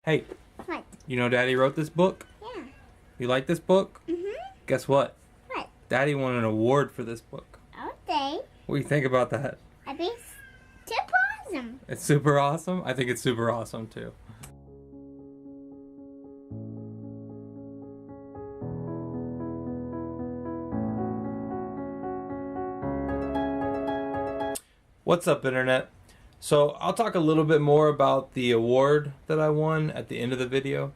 Hey, What? you know Daddy wrote this book? Yeah. You like this book? Mm-hmm. Guess what? What? Daddy won an award for this book. Okay. What do you think about that? I think super awesome. It's super awesome? I think it's super awesome too. What's up, Internet? So I'll talk a little bit more about the award that I won at the end of the video.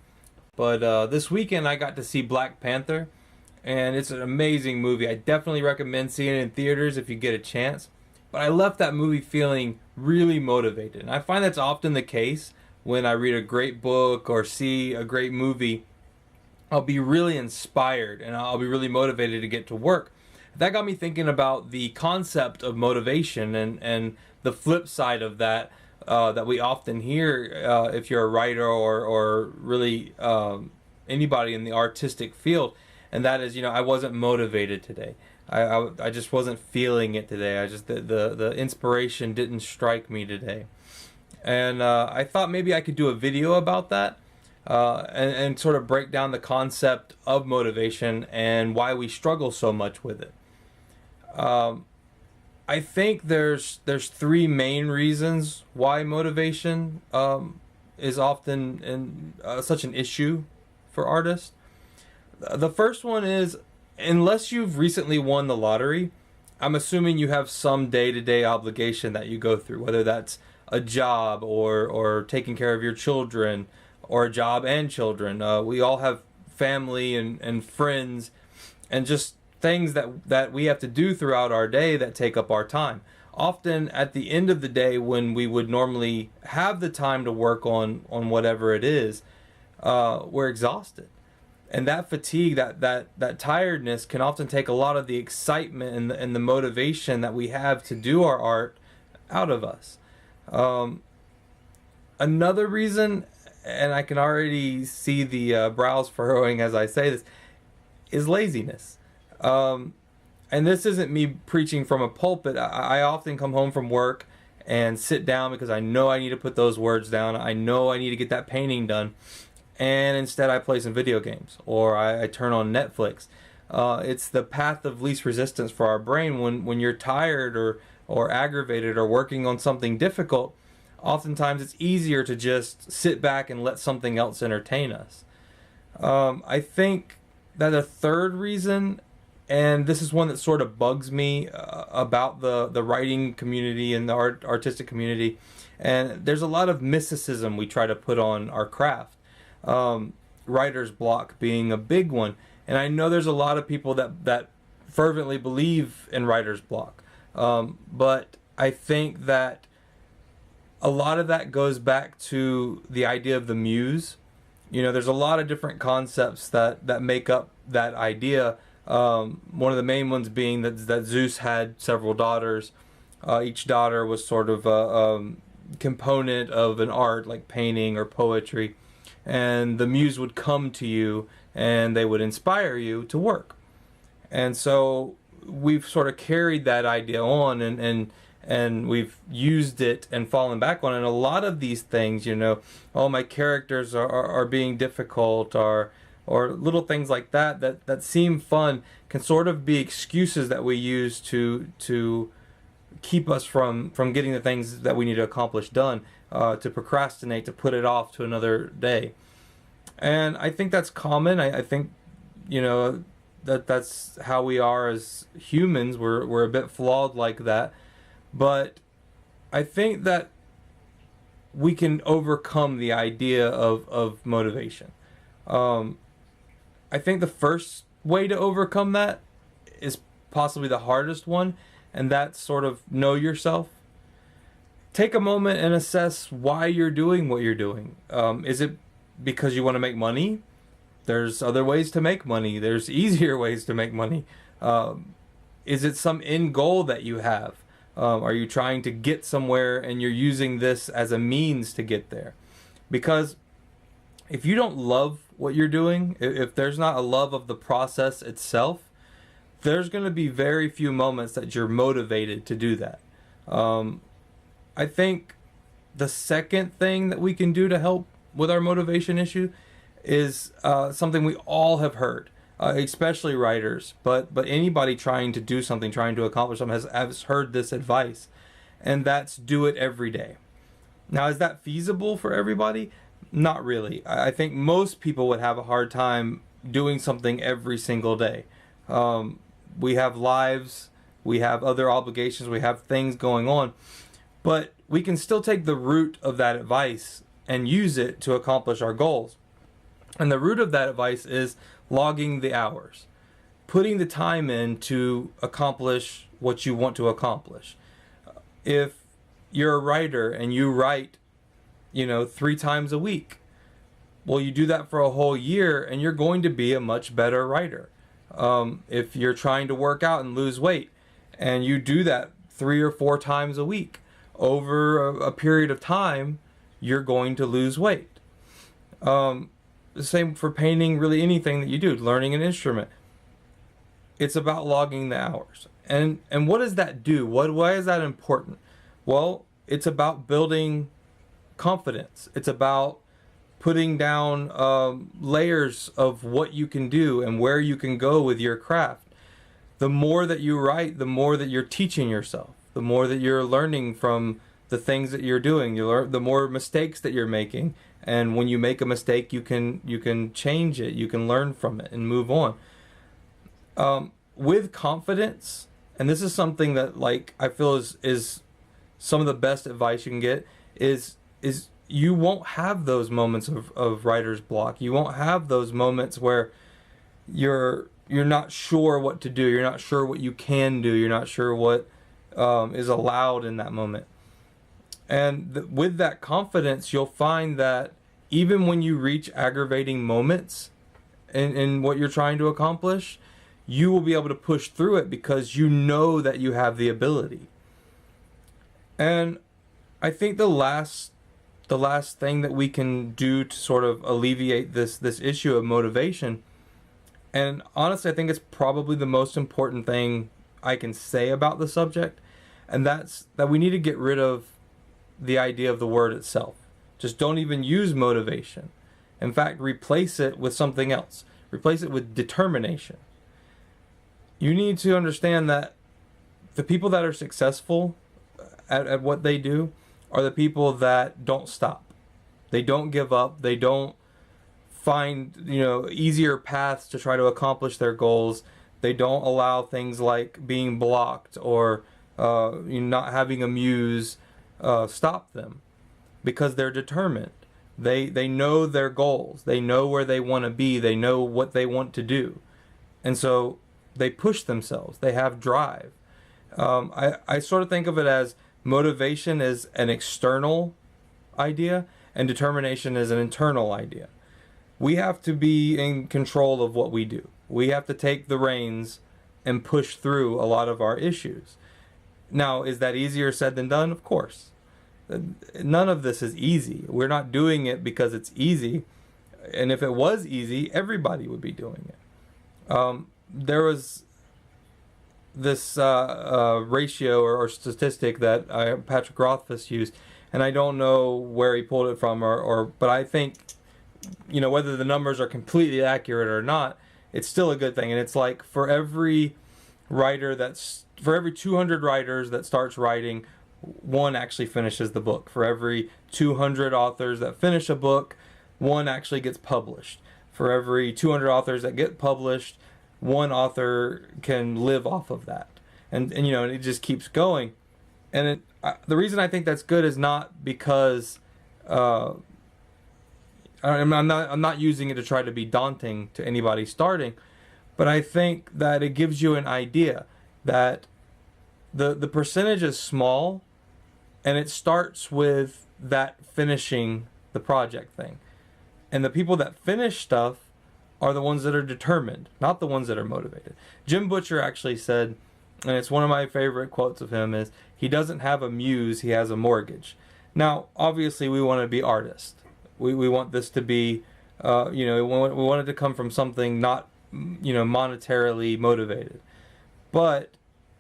But this weekend I got to see Black Panther, and it's an amazing movie. I definitely recommend seeing it in theaters if you get a chance. But I left that movie feeling really motivated. And I find that's often the case when I read a great book or see a great movie. I'll be really inspired and I'll be really motivated to get to work. That got me thinking about the concept of motivation and the flip side of that that we often hear if you're a writer or really anybody in the artistic field. And that is, I wasn't motivated today. I just wasn't feeling it today. The inspiration didn't strike me today. And I thought maybe I could do a video about that and sort of break down the concept of motivation and why we struggle so much with it. I think there's three main reasons why motivation is often such an issue for artists. The first one is, unless you've recently won the lottery, I'm assuming you have some day-to-day obligation that you go through, whether that's a job or taking care of your children, or a job and children. We all have family and friends and just things that we have to do throughout our day that take up our time. Often at the end of the day, when we would normally have the time to work on whatever it is, we're exhausted. And that fatigue, that tiredness can often take a lot of the excitement and the motivation that we have to do our art out of us. Another reason, and I can already see the brows furrowing as I say this, is laziness. And this isn't me preaching from a pulpit. I often come home from work and sit down because I know I need to put those words down. I know I need to get that painting done. And instead I play some video games or I turn on Netflix. It's the path of least resistance for our brain. When you're tired or aggravated or working on something difficult, oftentimes it's easier to just sit back and let something else entertain us. I think that a third reason, and this is one that sort of bugs me about the writing community and the artistic community, and there's a lot of mysticism we try to put on our craft. Writer's block being a big one, and I know there's a lot of people that fervently believe in writer's block, but I think that a lot of that goes back to the idea of the muse. There's a lot of different concepts that make up that idea. One of the main ones being that Zeus had several daughters. Each daughter was sort of a component of an art like painting or poetry. And the muse would come to you and they would inspire you to work. And so we've sort of carried that idea on and we've used it and fallen back on it. And a lot of these things, my characters are being difficult or little things like that seem fun can sort of be excuses that we use to keep us from getting the things that we need to accomplish done, to procrastinate, to put it off to another day. And I think that's common. I think, that's how we are as humans. We're a bit flawed like that. But I think that we can overcome the idea of motivation. I think the first way to overcome that is possibly the hardest one, and that's sort of know yourself. Take a moment and assess why you're doing what you're doing. Is it because you want to make money? There's other ways to make money. There's easier ways to make money. Is it some end goal that you have? Are you trying to get somewhere and you're using this as a means to get there? Because if you don't love what you're doing, if there's not a love of the process itself, there's going to be very few moments that you're motivated to do that. I think the second thing that we can do to help with our motivation issue is something we all have heard, especially writers, but anybody trying to do something, trying to accomplish something has heard this advice, and that's do it every day. Now, is that feasible for everybody? Not really. I think most people would have a hard time doing something every single day. We have lives, we have other obligations, we have things going on, but we can still take the root of that advice and use it to accomplish our goals. And the root of that advice is logging the hours, putting the time in to accomplish what you want to accomplish. If you're a writer and you write, 3 times a week, well, you do that for a whole year and you're going to be a much better writer. If you're trying to work out and lose weight and you do that 3 or 4 times a week, over a period of time, you're going to lose weight. The same for painting, really anything that you do, learning an instrument. It's about logging the hours. And what does that do? Why is that important? Well, it's about building confidence. It's about putting down layers of what you can do and where you can go with your craft. The more that you write, the more that you're teaching yourself, the more that you're learning from the things that you're doing. You learn the more mistakes that you're making, and when you make a mistake, you can change it, you can learn from it and move on. With confidence, and this is something that I feel is some of the best advice you can get, is you won't have those moments of writer's block. You won't have those moments where you're not sure what to do. You're not sure what you can do. You're not sure what is allowed in that moment. And with that confidence, you'll find that even when you reach aggravating moments in what you're trying to accomplish, you will be able to push through it because you know that you have the ability. And I think the last thing that we can do to sort of alleviate this issue of motivation, and honestly I think it's probably the most important thing I can say about the subject, and that's that we need to get rid of the idea of the word itself. Just don't even use motivation. In fact, replace it with something else. Replace it with determination. You need to understand that the people that are successful at what they do are the people that don't stop. They don't give up. They don't find, easier paths to try to accomplish their goals. They don't allow things like being blocked or not having a muse stop them, because they're determined. They know their goals. They know where they want to be. They know what they want to do. And so they push themselves. They have drive. I sort of think of it as motivation is an external idea and determination is an internal idea. We have to be in control of what we do. We have to take the reins and push through a lot of our issues. Now, is that easier said than done? Of course. None of this is easy. We're not doing it because it's easy. And if it was easy, everybody would be doing it. There was this ratio or statistic that Patrick Rothfuss used, and I don't know where he pulled it from, but I think, whether the numbers are completely accurate or not, it's still a good thing. And it's like for every 200 writers that starts writing, one actually finishes the book. For every 200 authors that finish a book, one actually gets published. For every 200 authors that get published, one author can live off of that. And it just keeps going. And the reason I think that's good is not because I'm not using it to try to be daunting to anybody starting, but I think that it gives you an idea that the percentage is small, and it starts with that finishing the project thing. And the people that finish stuff are the ones that are determined, not the ones that are motivated. Jim Butcher actually said, and it's one of my favorite quotes of him, is he doesn't have a muse, he has a mortgage. Now, obviously we want to be artists. We want this to be, we want it to come from something not, monetarily motivated. But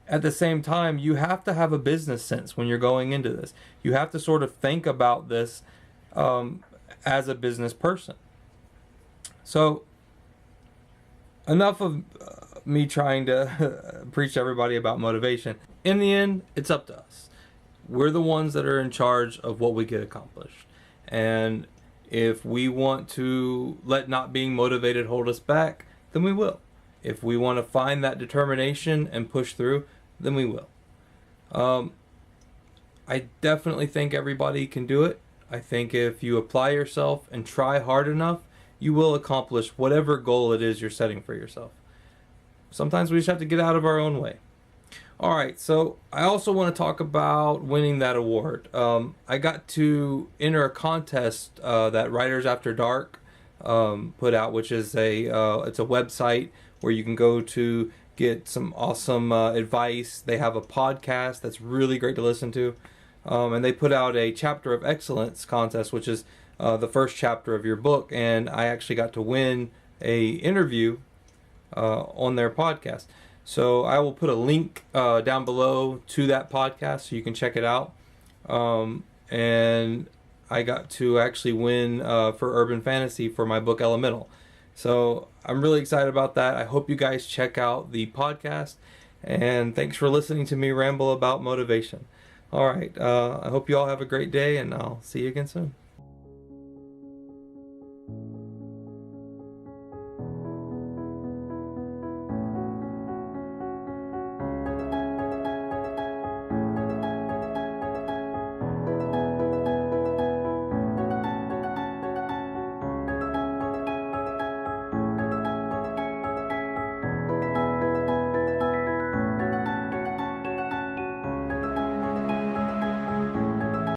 at the same time, you have to have a business sense when you're going into this. You have to sort of think about this as a business person. So, enough of me trying to preach to everybody about motivation. In the end, it's up to us. We're the ones that are in charge of what we get accomplished. And if we want to let not being motivated hold us back, then we will. If we want to find that determination and push through, then we will. I definitely think everybody can do it. I think if you apply yourself and try hard enough, you will accomplish whatever goal it is you're setting for yourself. Sometimes we just have to get out of our own way. All right, so I also want to talk about winning that award. I got to enter a contest that Writers After Dark put out, which is it's a website where you can go to get some awesome advice. They have a podcast that's really great to listen to. And they put out a Chapter of Excellence contest, which is the first chapter of your book. And I actually got to win a interview on their podcast. So I will put a link down below to that podcast so you can check it out. And I got to actually win for Urban Fantasy for my book Elemental. So I'm really excited about that. I hope you guys check out the podcast. And thanks for listening to me ramble about motivation. All right. I hope you all have a great day, and I'll see you again soon.